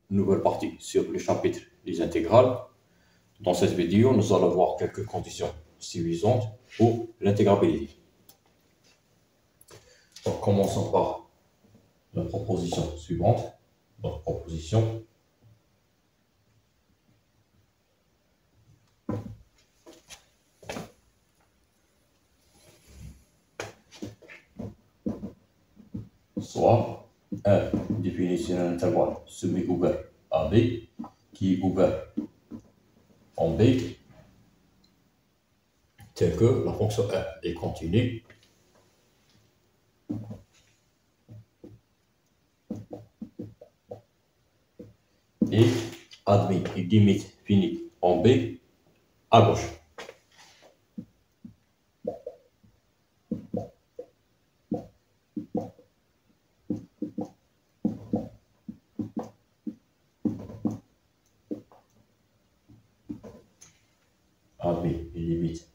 nouvelle partie sur le chapitre des intégrales. Dans cette vidéo, nous allons voir quelques conditions suffisantes pour l'intégrabilité. Donc, commençons par la proposition suivante. Donc, proposition soit R défini sur un intervalle semi-ouvert AB qui est ouvert en B tel que la fonction R est continue et admis une limite finie en B à gauche. Admis une limite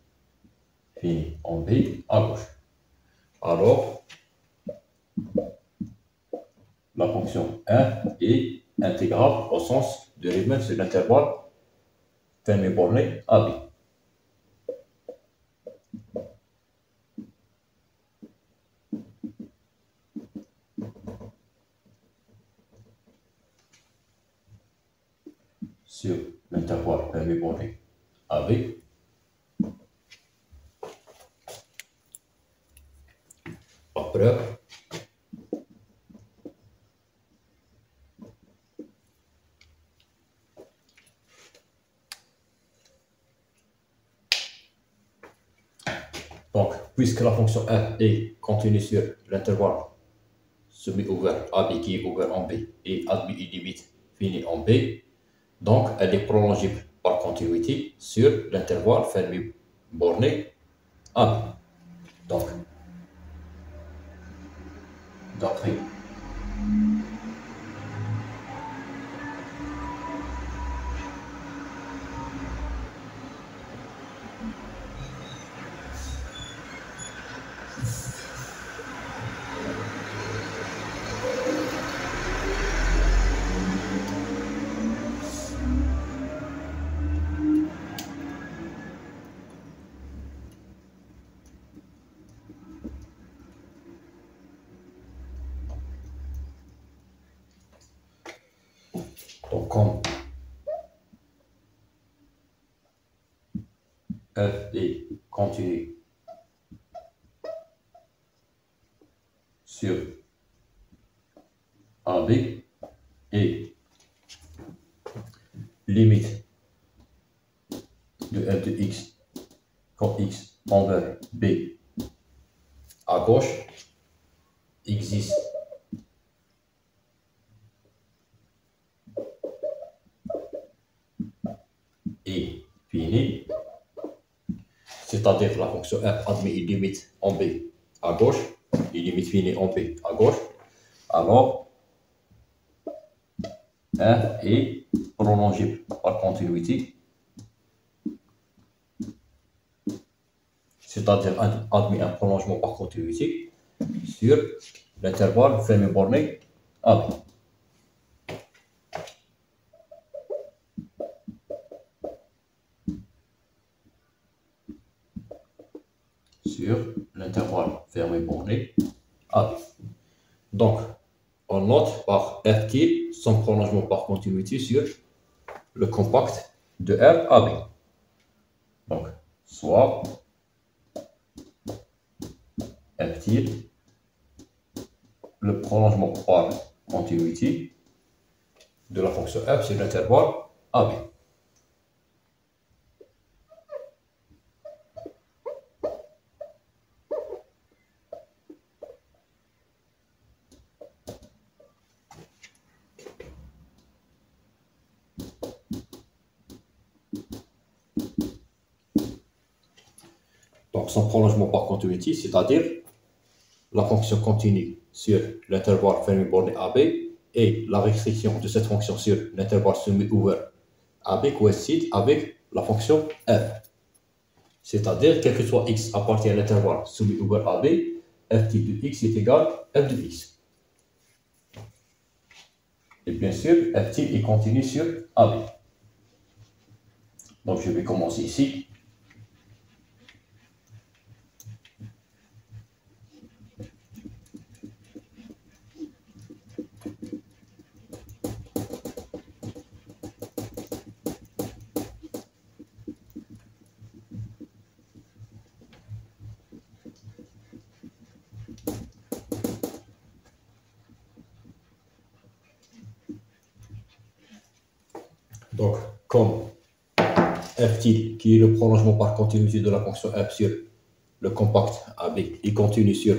finie en B à gauche. Alors, la fonction R est intégrable au sens de Riemann sur l'intervalle fermé borné AB. Sur l'intervalle fermé borné AB, la preuve donc, puisque la fonction R est continue sur l'intervalle semi-ouvert AB qui est ouvert en B et admis une limite finie en B, donc elle est prolongible par continuité sur l'intervalle fermé borné AB. Donc, d'après donc, comme F est continue sur AB et limite de f de x quand x envers B à gauche existe et fini, c'est-à-dire la fonction f admet une limite en B à gauche, une limite finie en B à gauche, alors R est prolongible par continuité, c'est-à-dire admet un prolongement par continuité sur l'intervalle fermé borné AB. Sur l'intervalle fermé borné AB. Donc, on note par R tilde son prolongement par continuité sur le compact de R AB. Donc, soit R tilde le prolongement par continuité de la fonction f sur l'intervalle AB. Donc, son prolongement par continuité, c'est-à-dire la fonction continue sur l'intervalle fermé borné AB et la restriction de cette fonction sur l'intervalle semi-ouvert AB coïncide avec la fonction f. C'est-à-dire, quel que soit x appartient à l'intervalle semi-ouvert AB, f tilde de x est égal à f de x. Et bien sûr, f tilde est continu sur AB. Donc je vais commencer ici. Donc, comme f tilde, qui est le prolongement par continuité de la fonction f sur le compact AB, est continu sur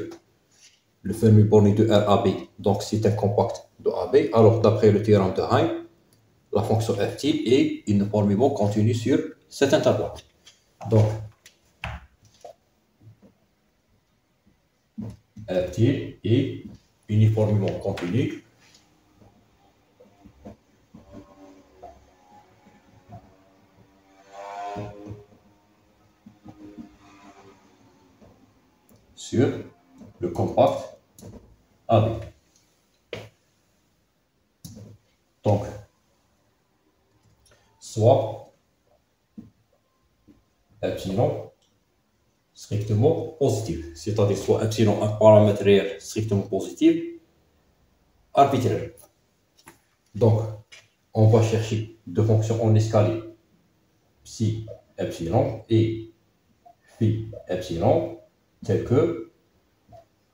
le fermi borné de RAB, donc c'est un compact de AB, alors d'après le théorème de Heim, la fonction f tilde est uniformément continue sur cet intervalle. Donc, f tilde est uniformément continue sur le compact AB. Donc, soit epsilon strictement positif, c'est-à-dire soit epsilon un paramètre réel strictement positif, arbitraire. Donc, on va chercher deux fonctions en escalier, psi epsilon et phi epsilon, telles que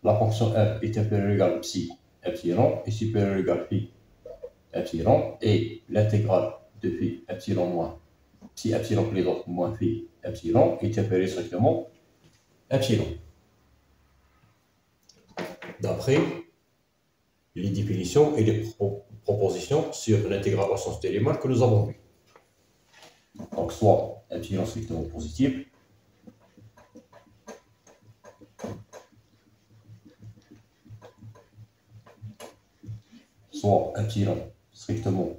la fonction f est inférieure ou égale psi epsilon et supérieure ou égale phi epsilon, et l'intégrale de phi epsilon moins psi epsilon plus autres moins phi epsilon est inférieure strictement epsilon. D'après les définitions et les propositions sur l'intégral au sens de Riemann que nous avons vu. Donc, soit epsilon strictement positif, soit epsilon strictement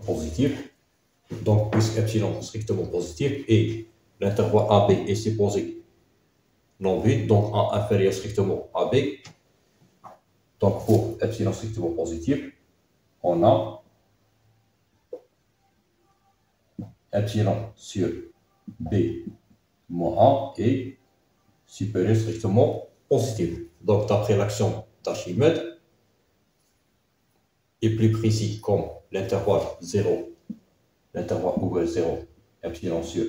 positif. Donc, puisque epsilon strictement positif et l'intervalle AB est supposé non vide, donc A inférieur strictement à B. Donc, pour epsilon strictement positif, on a epsilon sur B moins A est supérieur strictement positif. Donc, d'après l'action d'Archimède, et plus précis comme l'intervalle 0, l'intervalle ouvert 0, epsilon sur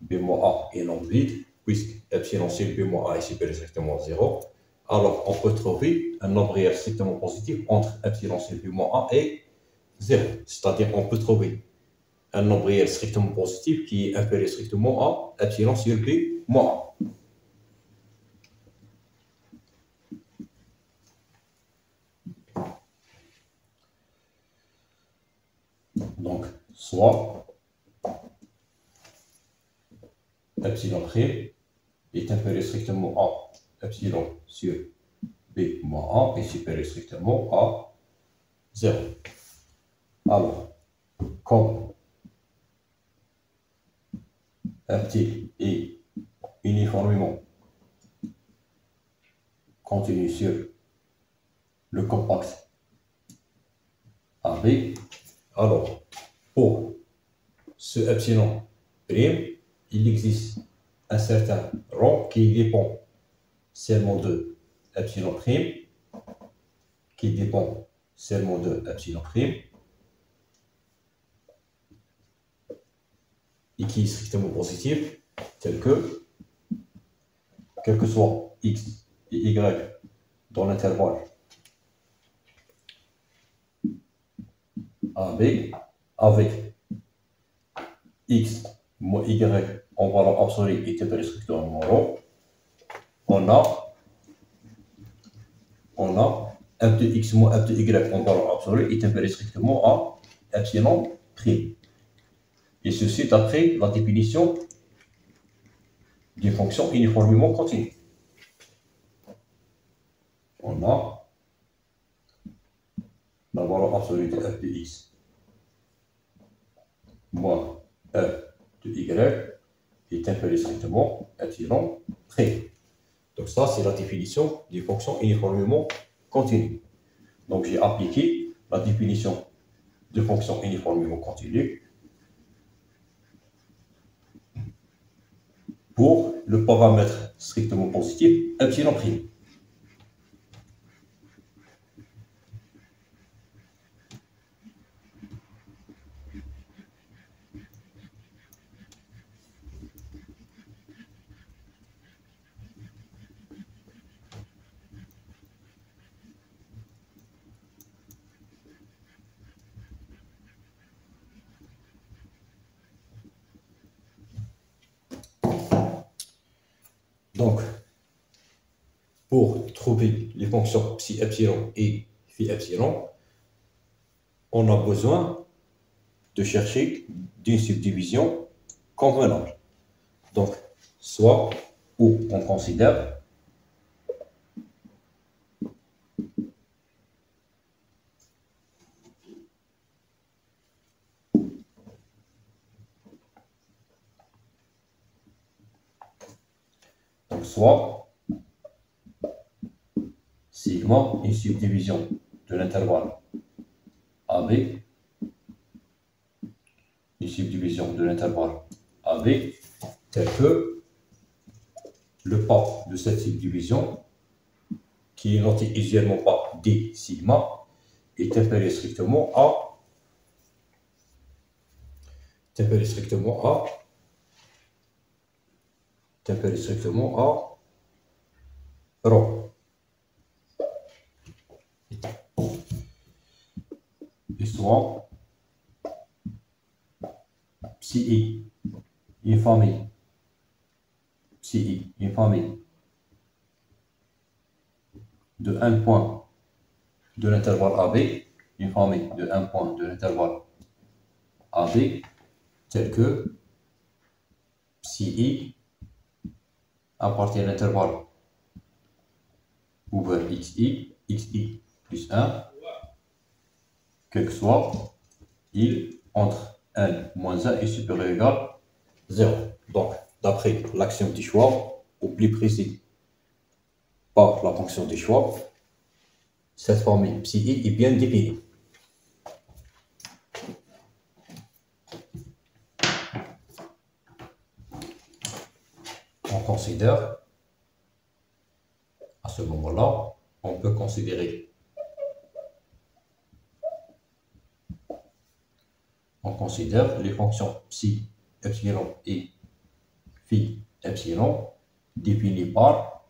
B moins A est non vide, puisque epsilon sur B moins A est supérieur strictement à 0, alors on peut trouver un nombre réel strictement positif entre epsilon sur B moins A et 0. C'est-à-dire on peut trouver un nombre réel strictement positif qui est inférieur strictement à epsilon sur B moins A. Donc, soit epsilon prime est inférieur strictement à epsilon sur B moins 1 et supérieur strictement à 0. Alors, comme f est uniformément continu sur le compact AB, alors pour ce epsilon prime, il existe un certain rang qui dépend seulement de epsilon prime, qui dépend seulement de epsilon prime, et qui est strictement positif, tel que, quel que soit x et y dans l'intervalle AB, avec x moins y en valeur absolue et t strictement rond, on a f de x moins f de y en valeur absolue est inférieur strictement à epsilon prime. Et ceci d'après la définition d'une fonction uniformément continue. On a la valeur absolue de f de x moins f de y est inférieur strictement à epsilon prime. Donc ça, c'est la définition d'une fonction uniformément continue. Donc j'ai appliqué la définition de fonction uniformément continue pour le paramètre strictement positif epsilon prime. Donc, pour trouver les fonctions psi epsilon et phi epsilon, on a besoin de chercher d'une subdivision convenable. Donc, soit où on considère soit sigma une subdivision de l'intervalle AB, une subdivision de l'intervalle AB, tel que le pas de cette subdivision, qui est noté usuellement par D sigma, est tempéré strictement à rho. Et soit psi i, une famille, de un point de l'intervalle AB, une famille de un point de l'intervalle AB, tel que psi i appartient à l'intervalle ouvert xi plus 1, quel que soit il entre n moins 1 et supérieur ou égal 0. Donc, d'après l'axiome du choix, ou plus précis par la fonction du choix, cette formule psi i est bien définie. On considère, à ce moment-là, on peut considérer les fonctions psi epsilon et phi epsilon définies par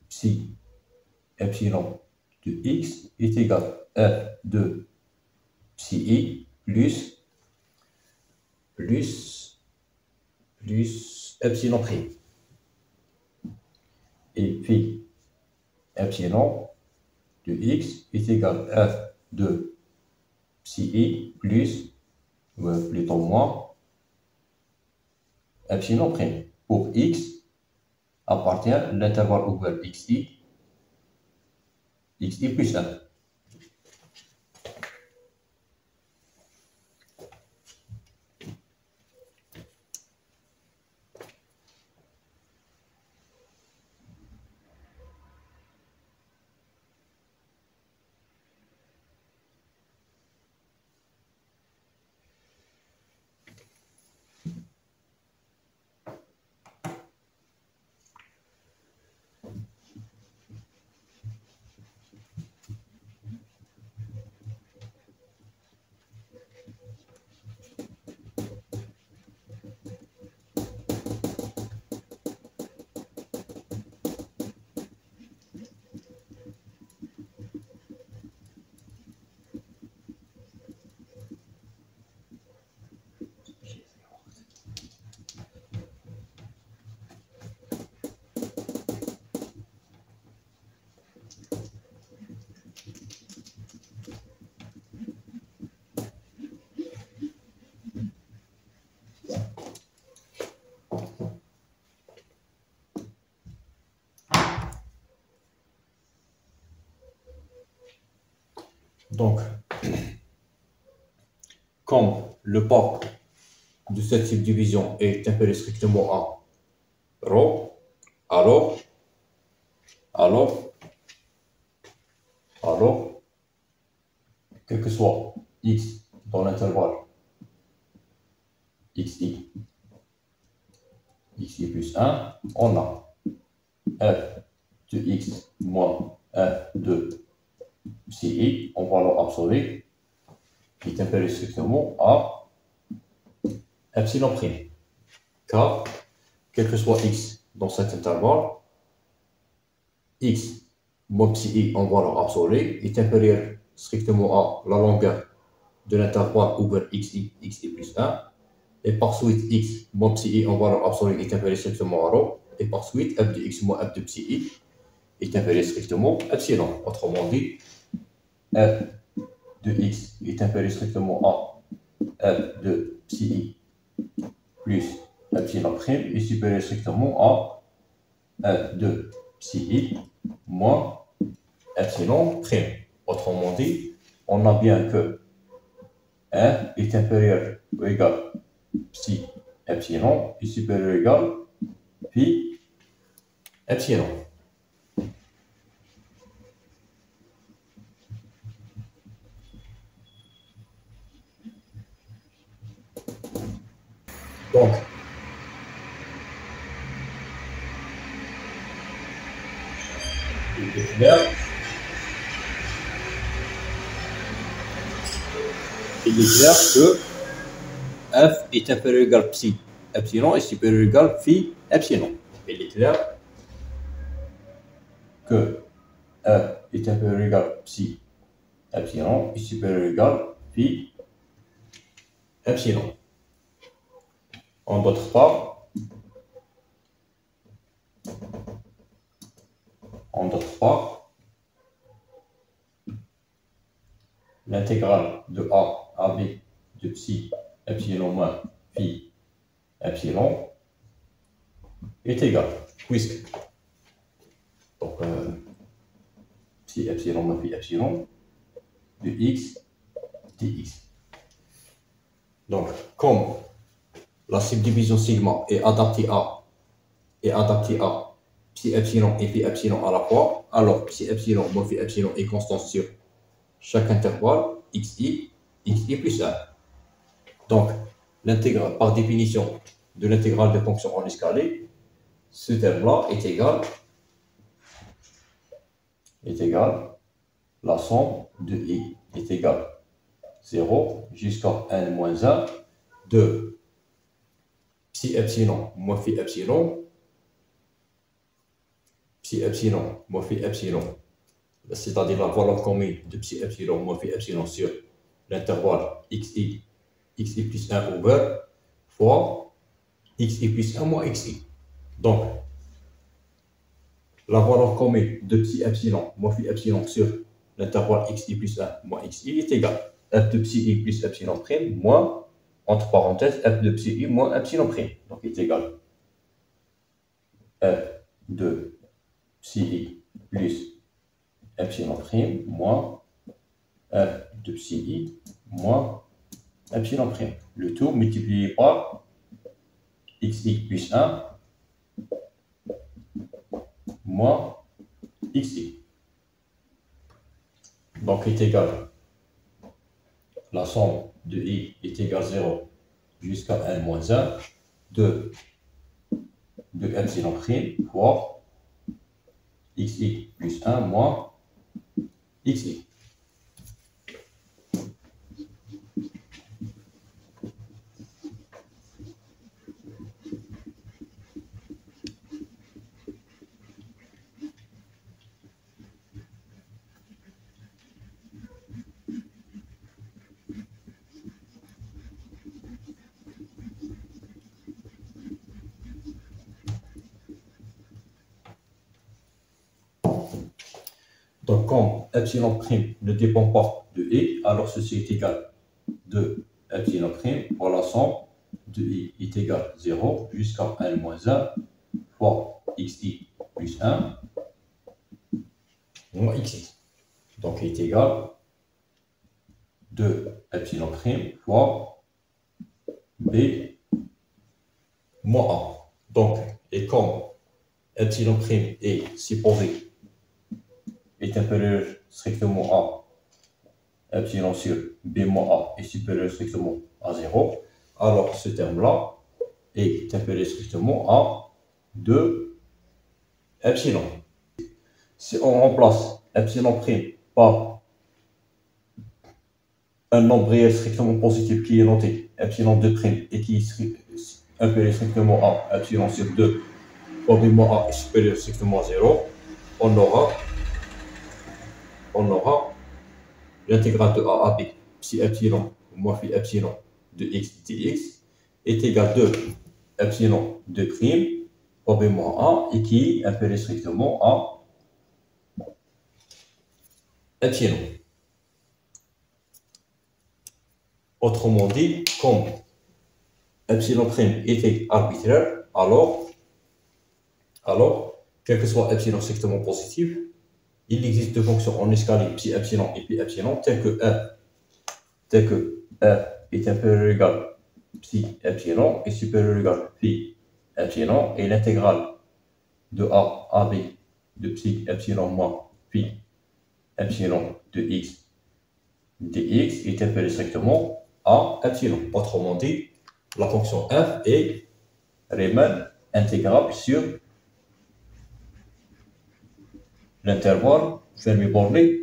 psi epsilon de x est égal à f de psi i plus epsilon prime. Et phi epsilon de x est égal à f de psi i plus, plutôt moins, epsilon prime. Pour x appartient à l'intervalle ouvert xi plus 1. Donc, comme le pas de cette subdivision est impéré strictement à ρ, alors, quel que soit x dans l'intervalle xi plus 1, on a f de x moins f de psi en valeur absolue qui est impéré strictement à epsilon prime. Car, quel que soit x dans cet intervalle, x moins psi en valeur absolue est inférieur strictement à la longueur de l'intervalle ouvert xi plus 1, et par suite x moins psi en valeur absolue est inférieur strictement à ρ, et par suite f de x moins f de psi est inférieur strictement à epsilon. Autrement dit, f de x est inférieur strictement à f de psi plus epsilon prime est supérieur strictement à f de psi moins epsilon prime. Autrement dit, on a bien que f est inférieur ou égal psi epsilon est supérieur ou égal phi epsilon. Donc, il est clair que f est inférieur ou égal psi epsilon est supérieur ou égal phi epsilon. Il est clair que f est inférieur ou égal psi epsilon est supérieur ou égal phi epsilon. En d'autres part, l'intégrale de a à b de psi epsilon moins phi epsilon est égale, puisque donc, psi epsilon moins phi epsilon de x dx. Donc, comme la subdivision sigma est adaptée à psi epsilon et phi epsilon à la fois, alors psi epsilon moins phi epsilon est constant sur chaque intervalle xi plus 1. Donc, l'intégrale, par définition de l'intégrale de fonction en escalier, ce terme-là est égal, la somme de i est égale 0 jusqu'à n-1 de psi epsilon moins phi epsilon moins phi epsilon, c'est-à-dire la valeur commune de psi epsilon moins phi epsilon sur l'intervalle xi plus 1 ouvert fois xi plus 1 moins xi. Donc, la valeur commune de psi epsilon moins phi epsilon sur l'intervalle xi plus 1 moins xi est égale f de psi plus epsilon prime moins, entre parenthèses, f de psi moins epsilon prime. Donc, il est égal f de psi plus epsilon prime moins f de psi moins epsilon prime. Le tout multiplié par xi plus 1 moins xi. Donc, est égal, la somme de i est égale 0 jusqu'à n-1 de epsilon prime fois xi plus 1 moins xi. Donc, comme epsilon prime ne dépend pas de i, alors ceci est égal de epsilon prime fois la somme de i est égal 0 jusqu'à n-1 fois xi plus 1 moins xi. Donc, il est égal de epsilon prime fois B moins A. Donc, et comme epsilon prime est supposé est inférieur strictement à epsilon sur B moins A est supérieur strictement à 0, alors ce terme-là est inférieur strictement à 2 epsilon. Si on remplace epsilon prime par un nombre réel strictement positif qui est noté epsilon 2 prime et qui est inférieur strictement à epsilon sur 2 fois B moins A est supérieur strictement à 0, on aura l'intégrale de A à B, psi epsilon moins phi epsilon de x dx est égal de epsilon de prime fois B moins A et qui est inférieur strictement à epsilon. Autrement dit, comme epsilon prime était arbitraire, alors, quel que soit epsilon strictement positif, il existe deux fonctions en escalier psi epsilon et pi epsilon telles que f est inférieur ou égal à psi epsilon est supérieur ou égal à phi epsilon et l'intégrale de a à b de psi epsilon moins phi epsilon de x dx est inférieur strictement à epsilon. Autrement dit, la fonction f est Riemann intégrable sur l'intervalle Fermi-Borné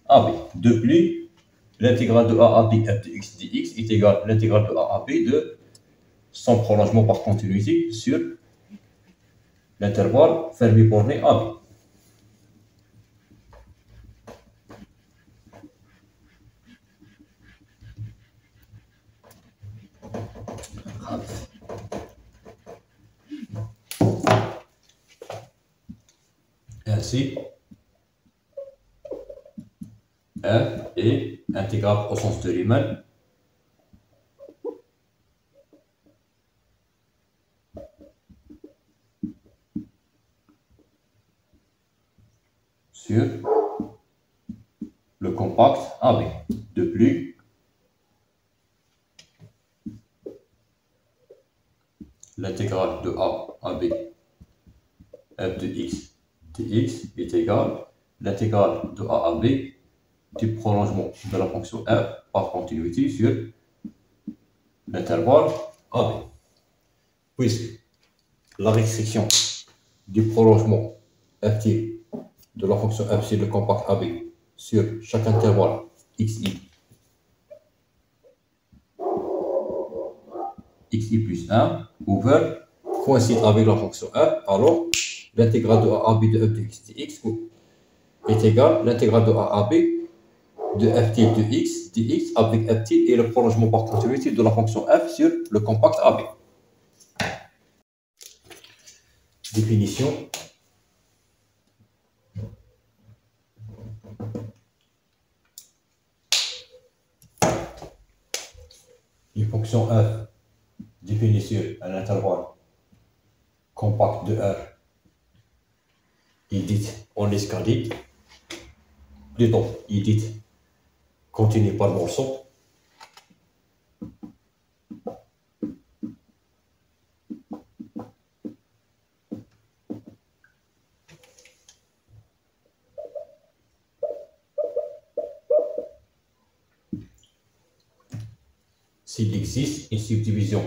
AB. De plus, l'intégrale de a à b f de x dx est égale à l'intégrale de a à b de son prolongement par continuité sur l'intervalle Fermi-Borné AB. Ainsi, f est intégrable au sens de Riemann sur le compact AB. De plus, l'intégrale de a à b f de x dx est égale à l'intégrale de a à b du prolongement de la fonction f par continuité sur l'intervalle AB. Puisque la restriction du prolongement f de la fonction f sur le compact AB sur chaque intervalle xi plus 1 ouvert coïncide avec la fonction f, alors l'intégrale de a à b de f de x dx est égale à l'intégrale de a à b de f de x dx avec f et le prolongement par continuité de la fonction f sur le compact AB. Définition. Une fonction f définie sur un intervalle compact de R est dite en escalier, plutôt est dite continue par morceau. S'il existe une subdivision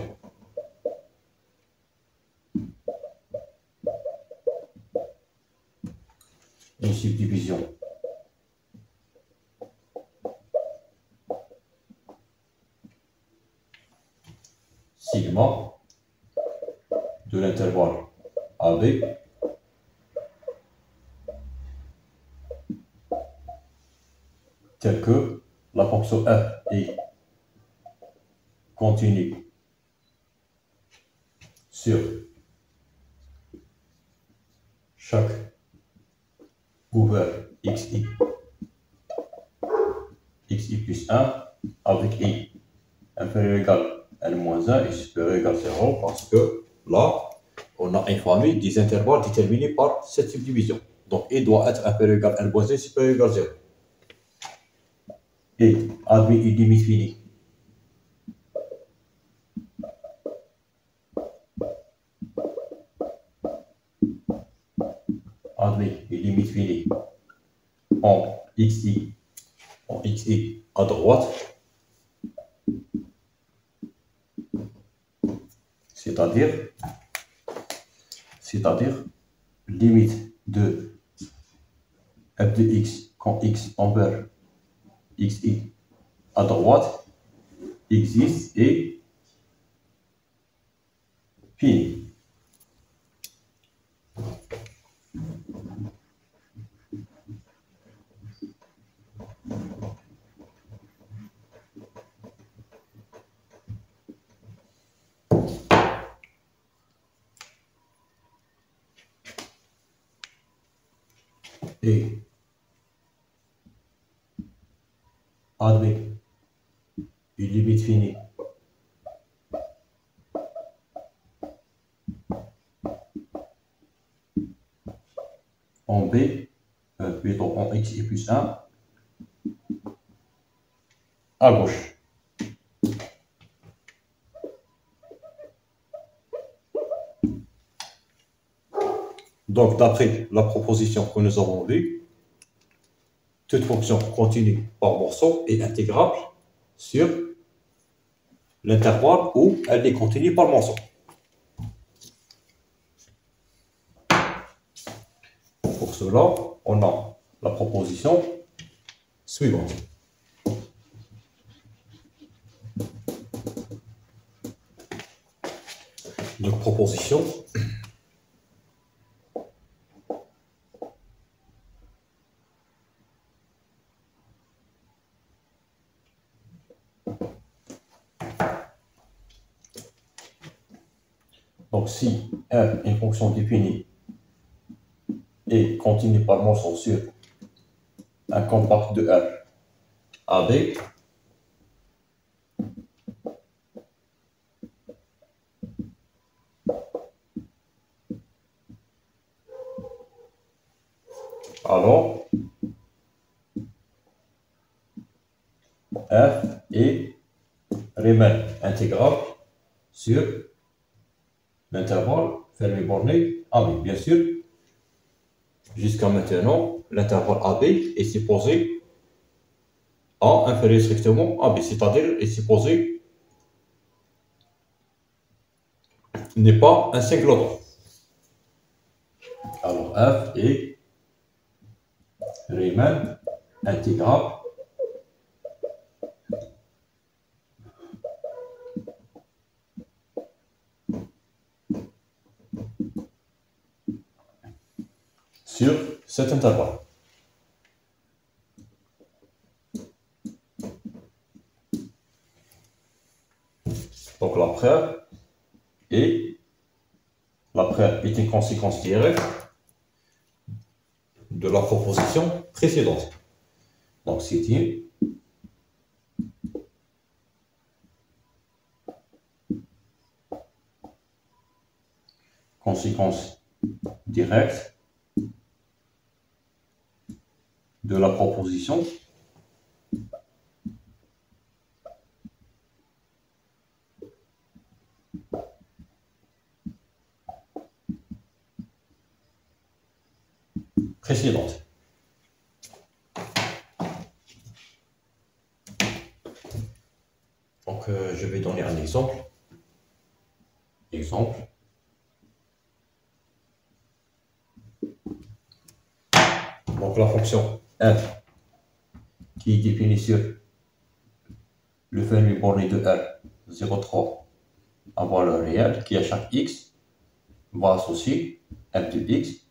sigma de l'intervalle AB tel que la fonction f est continue sur chaque ouvert xi plus 1 avec i inférieur ou égal à n-1 et supérieur ou égal à 0 parce que là, on a une famille des intervalles déterminés par cette subdivision. Donc, i doit être inférieur ou égal à n-1 et supérieur ou égal à 0. et admet une limite finie. Admet une limite finie en xi à droite, c'est-à-dire limite de f de x quand x envers xi à droite existe et finie. Et admet une limite finie en b, plutôt en xi plus 1 à gauche. Donc, d'après la proposition que nous avons vue, toute fonction continue par morceau est intégrable sur l'intervalle où elle est continue par morceau. Pour cela, on a la proposition suivante. Donc, proposition donc, si f est une fonction définie et continue par morceau sur un compact de f AB, alors f est Riemann intégrable sur l'intervalle fermé borné AB. Bien sûr, jusqu'à maintenant, l'intervalle AB est supposé A inférieur strictement à B, c'est-à-dire est supposé n'est pas un singleton. Alors f est Riemann intégrable sur cet intervalle. Donc la preuve est une conséquence directe de la proposition précédente. Donc c'est une conséquence directe de la proposition précédente. Donc je vais donner un exemple. Donc la fonction f qui est définie sur le fameux borné de r 0,3 à valeur réelle qui à chaque x va associer f de x,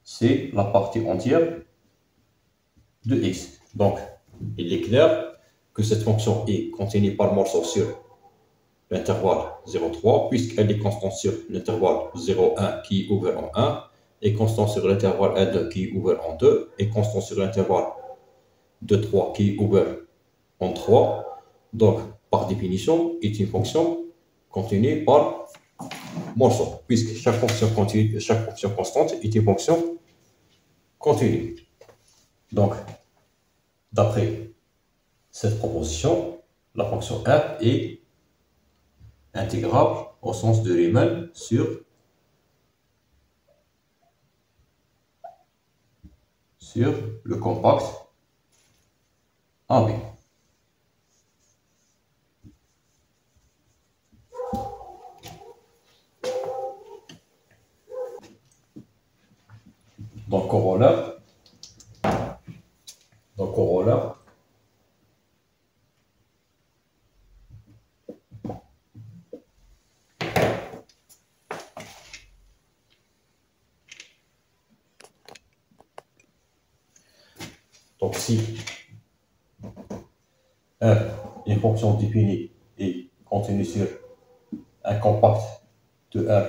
c'est la partie entière de x. Donc il est clair que cette fonction est continue par morceau sur l'intervalle 0,3 puisqu'elle est constante sur l'intervalle 0,1 qui est ouvert en 1 et constante sur l'intervalle N2 qui est ouvert en 2 et constante sur l'intervalle 2,3 qui est ouvert en 3. Donc, par définition, est une fonction continue par morceau, puisque chaque fonction constante est une fonction continue. Donc, d'après cette proposition, la fonction f est intégrable au sens de Riemann sur le compact AB. Donc corollaire, donc si f est une fonction définie et contenue sur un compact de R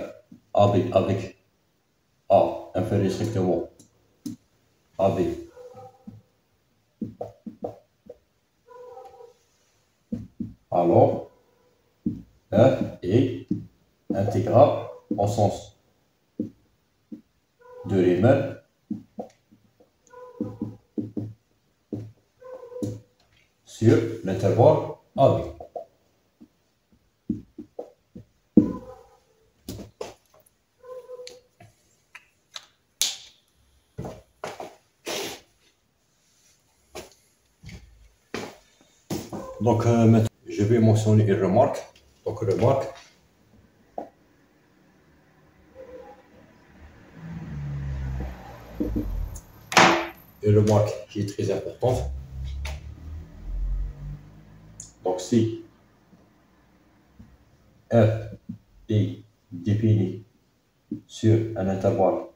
AB avec A inférieur strictement AB alors f est intégrable au sens de Riemann sur l'intervalle AB. Donc maintenant, je vais mentionner une remarque. Donc remarque. Une remarque qui est très importante. Donc si f est défini sur un intervalle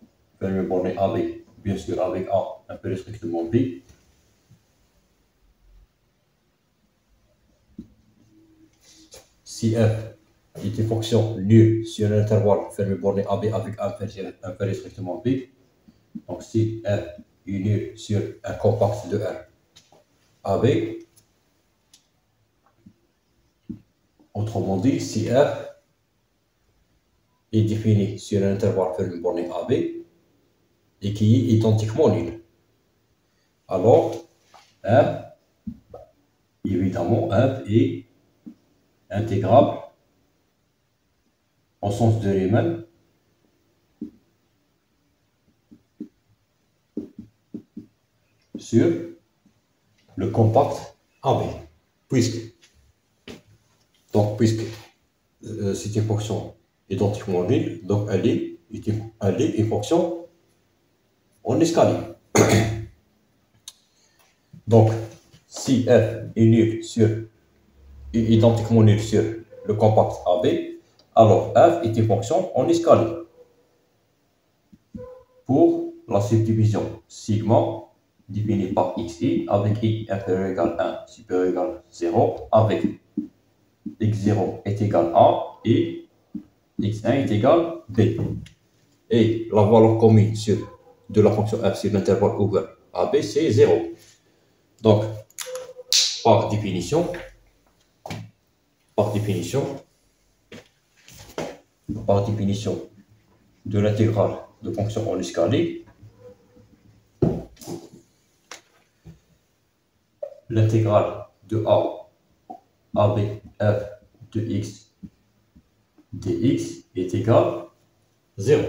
fermé borné AB, bien sûr avec A inférieur strictement B, si f est une fonction nulle sur un intervalle fermé borné AB avec A inférieur strictement B, donc si f est nul sur un compact de R AB, autrement dit, si f est défini sur un intervalle fermé borné AB et qui est identiquement nul, alors f, évidemment, f est intégrable au sens de Riemann sur le compact AB, puisque c'est une fonction identiquement nulle, donc elle est une fonction en escalier. Donc, si f est nul identiquement nul sur le compact AB, alors f est une fonction en escalier pour la subdivision sigma définie par xi avec i inférieur ou égal à 1 supérieur ou égal à 0 avec x0 est égal à et x1 est égal b. Et la valeur commune de la fonction f sur l'intervalle ouvert AB, c'est 0. Donc, par définition, de l'intégrale de fonction en escalier, l'intégrale de A AB f de x dx est égale 0.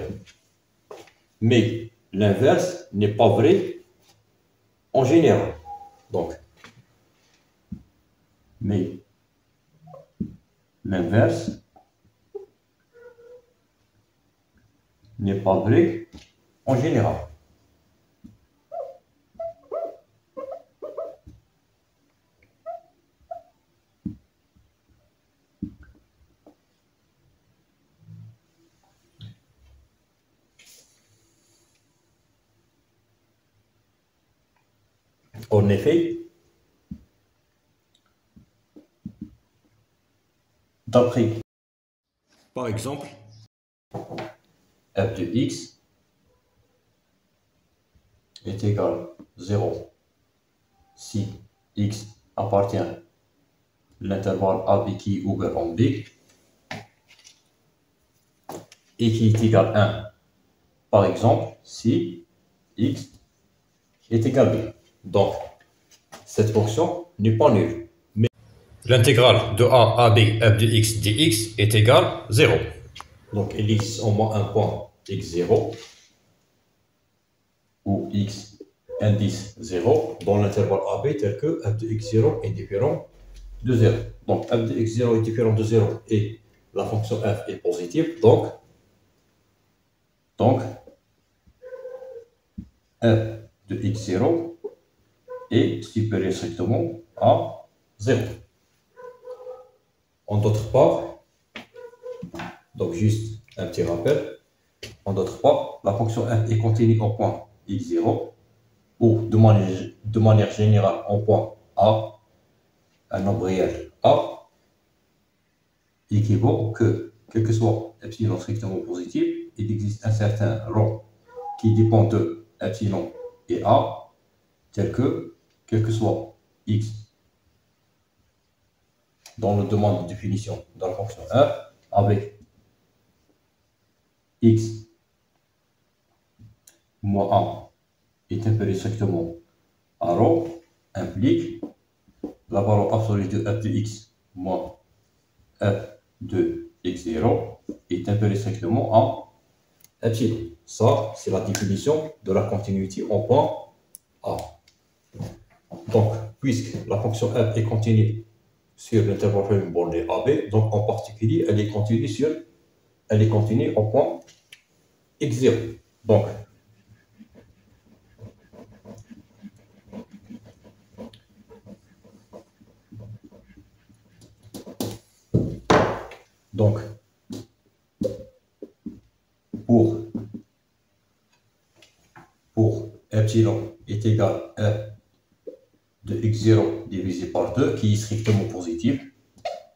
Mais l'inverse n'est pas vrai en général. Donc, mais l'inverse n'est pas vrai en général. En effet, d'après, par exemple, f de x est égal à 0 si x appartient à l'intervalle AB qui est ouvert en B et qui est égal à 1, par exemple, si x est égal à b. Donc, cette fonction n'est pas nulle. Mais l'intégrale de a à b f de x dx est égale 0. Donc il existe au moins un point x0 ou x indice 0 dans l'intervalle AB tel que f de x0 est différent de 0. Donc f de x0 est différent de 0 et la fonction f est positive. Donc f de x0 est supérieur strictement à 0. En d'autres part, donc juste un petit rappel, en d'autres part, la fonction f est continue au point x0 ou de manière générale au point a, un nombre réel a, équivaut que, quel que soit epsilon strictement positif, il existe un certain rho qui dépend de epsilon et a, tel que, quel que soit x dans le domaine de définition de la fonction f, avec x moins a est inférieur strictement à rho, implique la valeur absolue de f de x moins f de x0 est inférieur strictement à epsilon. Ça, c'est la définition de la continuité en point A. Donc, puisque la fonction f est continue sur l'intervalle fermé borné AB, donc en particulier, elle est continue au point x0. Donc, pour epsilon est égal à f de x0 divisé par 2, qui est strictement positif,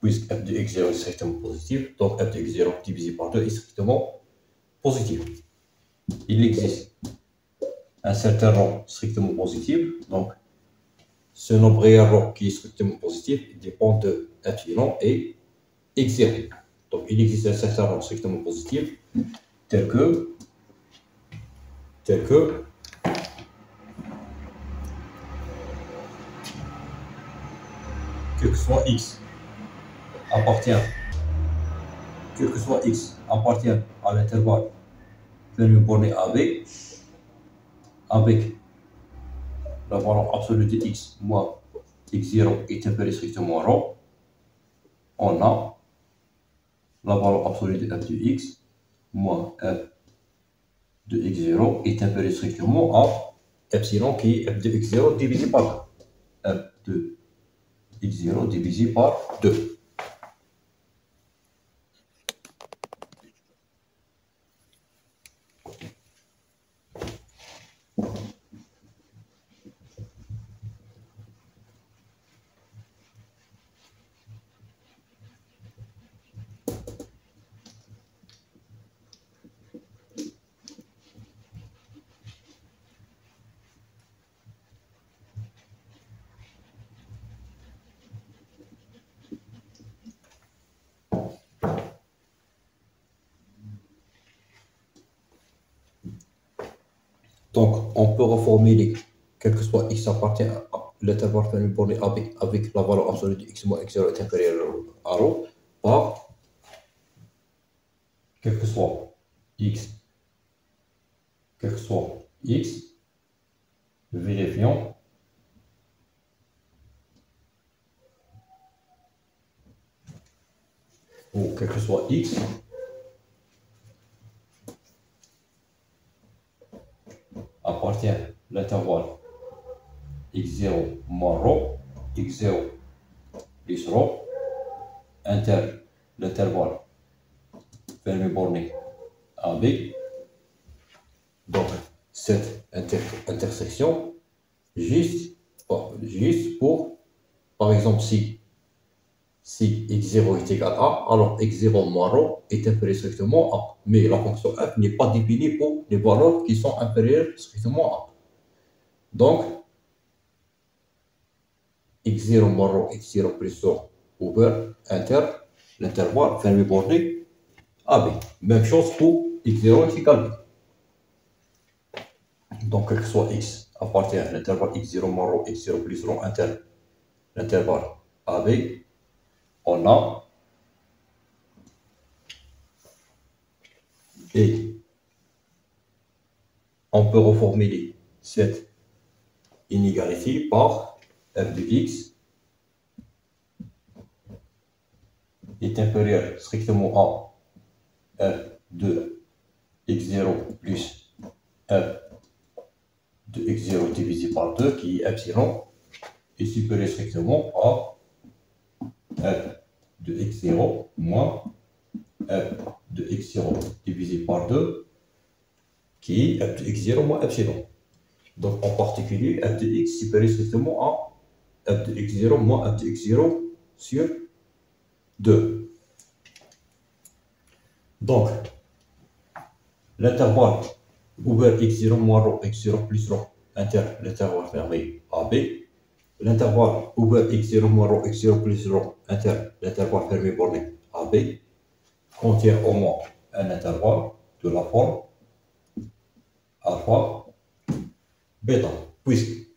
puisque f de x0 est strictement positif, donc f de x0 divisé par 2 est strictement positif. Il existe un certain rho strictement positif, donc ce nombre réel rho qui est strictement positif dépend de epsilon et x0. Donc il existe un certain rho strictement positif tel que quel que soit x appartient à l'intervalle fermé borné AB avec la valeur absolue de x moins x0 est inférieur strictement à rho, on a la valeur absolue de f de x moins f de x0 est inférieur strictement à epsilon qui est f de x0 divisé par 2. f de x0 divisé par 2. Donc, on peut reformuler, quel que soit x appartient à l'intervalle fermé borné AB avec la valeur absolue de x moins x0 est inférieure à rho par quel que soit x, vérifiant ou quel que soit x appartient à l'intervalle x0 moins rho, x0 plus rho, l'intervalle fermé borné AB. Donc, cette intersection, juste pour, par exemple, si x0 est égal à, alors x0 moins rho est inférieur strictement à. Mais la fonction f n'est pas définie pour les valeurs qui sont inférieures strictement à. Donc, x0 moins rho, x0 plus rho ouvert l'intervalle fermé borné AB. Même chose pour x0 est égal à b. Donc, quel que soit x appartient à l'intervalle x0 moins rho, x0 plus rho interne l'intervalle AB, on a et on peut reformuler cette inégalité par f de x est inférieur strictement à f de x0 plus f de x0 divisé par 2 qui est epsilon est supérieur strictement à f de x0 moins f de x0 divisé par 2 qui est f de x0 moins epsilon. Donc en particulier f de x supérieur strictement à f de x0 moins f de x0 sur 2. Donc l'intervalle ouvert x0 moins rho, x0 plus rho interne l'intervalle fermé AB. L'intervalle ouvert x0 moins rho, x0 plus rho interne l'intervalle fermé borné AB contient au moins un intervalle de la forme alpha bêta, puisque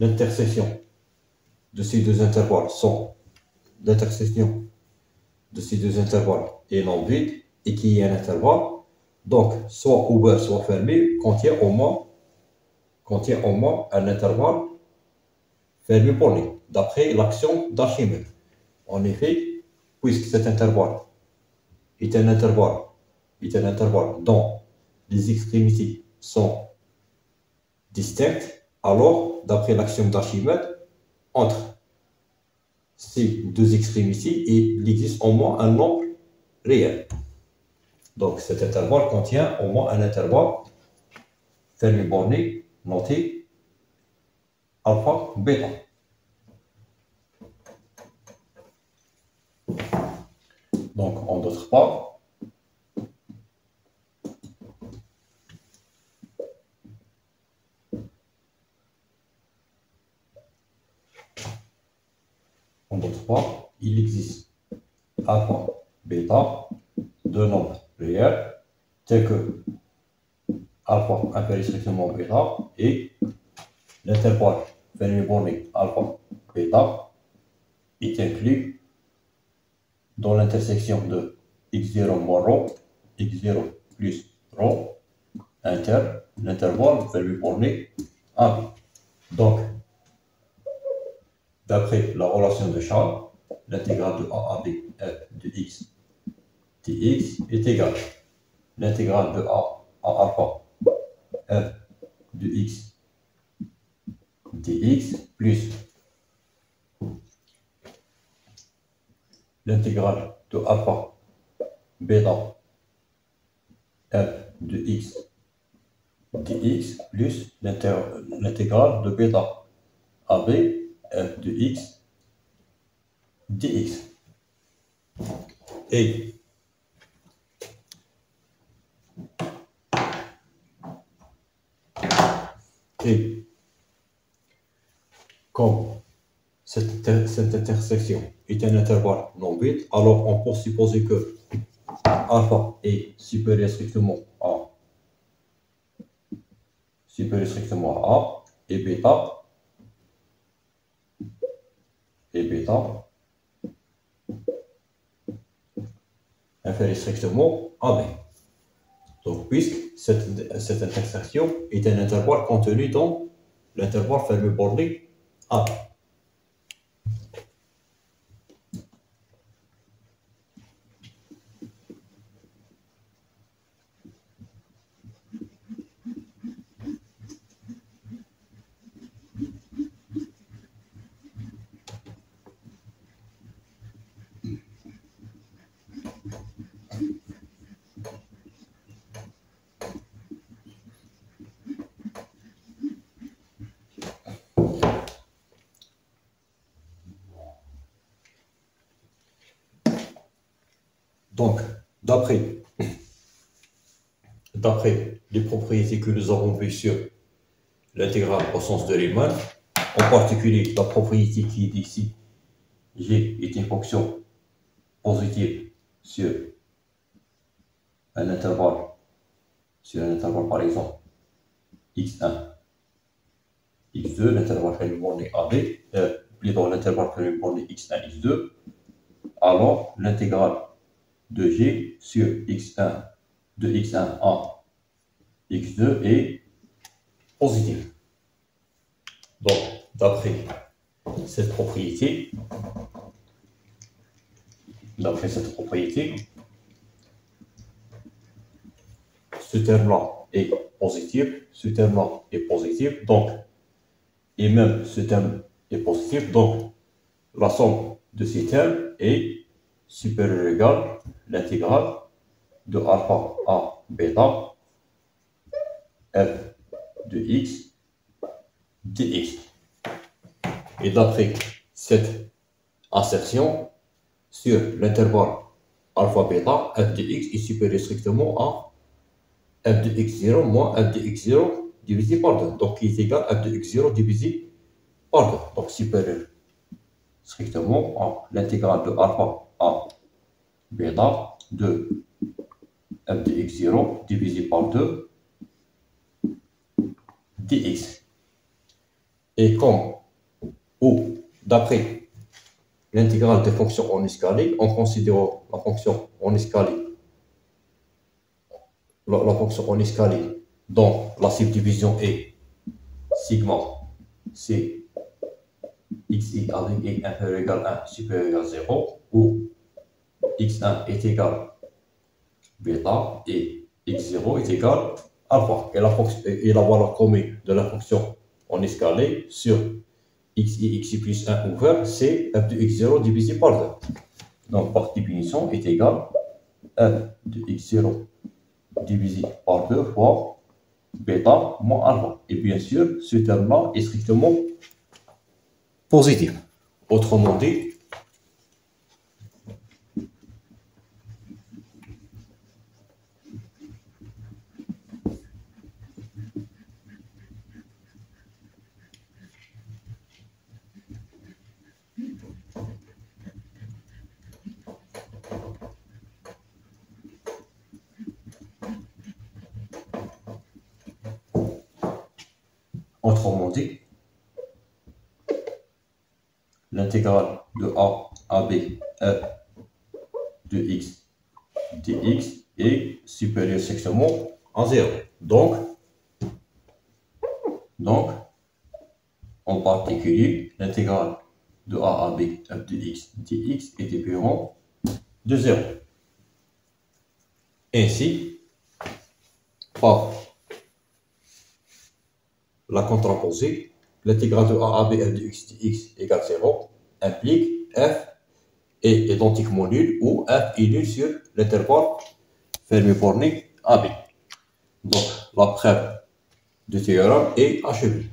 l'intersection de ces deux intervalles est non vide et qui est un intervalle, donc soit ouvert soit fermé contient au moins un intervalle fermé borné d'après l'axiome d'Archimède. En effet, puisque cet intervalle est un intervalle dont les extrémités sont distinctes, alors, d'après l'axiome d'Archimède, entre ces deux extrémités, il existe au moins un nombre réel. Donc cet intervalle contient au moins un intervalle fermé borné noté alpha bêta. Donc en d'autres part, il existe alpha bêta deux nombres réels tels que alpha inférieur strictement bêta et l'intervalle fermé borné alpha bêta est inclus dans l'intersection de x0 moins rho, x0 plus rho interne l'intervalle fermé borné AB. Donc, d'après la relation de Charles, l'intégrale de A à B f de x dx est égale à l'intégrale de A à alpha f de x dx plus l'intégrale de alpha bêta f de x dx plus l'intégrale de bêta AB f de x dx. Et comme cette intersection est un intervalle non vide, alors on peut supposer que alpha est supérieur strictement à A et bêta inférieur strictement à B. Donc, puisque cette intersection est un intervalle contenu dans l'intervalle fermé borné A. Donc, d'après les propriétés que nous avons vues sur l'intégrale au sens de Riemann, en particulier la propriété qui est ici, G est une fonction positive sur un intervalle par exemple x1 x2, l'intervalle fermé borné AB, plutôt l'intervalle fermé borné x1, x2, alors l'intégrale de g sur x1 de x1 à x2 est positive. Donc, d'après cette propriété, ce terme-là est positif, ce terme-là est positif, donc, et même ce terme est positif, donc la somme de ces termes est supérieure ou égale à l'intégrale de alpha à bêta f de x dx. Et d'après cette assertion, sur l'intervalle alpha bêta, f de x est supérieur strictement à f de x0 moins f de x0 divisé par 2. Donc, qui est égal à f de x0 divisé par 2. Donc, supérieur strictement à l'intégrale de alpha à bêta de f de x0 divisé par 2 dx. Et comme, ou d'après l'intégrale des fonctions en escalier, en considérant la fonction en escalier, la fonction en escalier dont la subdivision est sigma c xi avec i inférieur ou égal à 1 supérieur ou égal à 0, où x1 est égal bêta et x0 est égal alpha. Et la valeur commune de la fonction en escalier sur xi, xi plus 1 ouvert, c'est f de x0 divisé par 2. Donc, par définition, est égal à f de x0 divisé par 2 fois bêta moins alpha. Et bien sûr, ce terme-là est strictement positif. Autrement dit, l'intégrale de a à b f de x dx est supérieure strictement à 0. Donc, en particulier, l'intégrale de a à b f de x dx est différente de 0. Ainsi, par la contraposée, l'intégrale de a à b f de x dx égale 0 implique f est identiquement nul ou f est nul sur l'intervalle fermé borné AB. Donc, la preuve du théorème est achevée.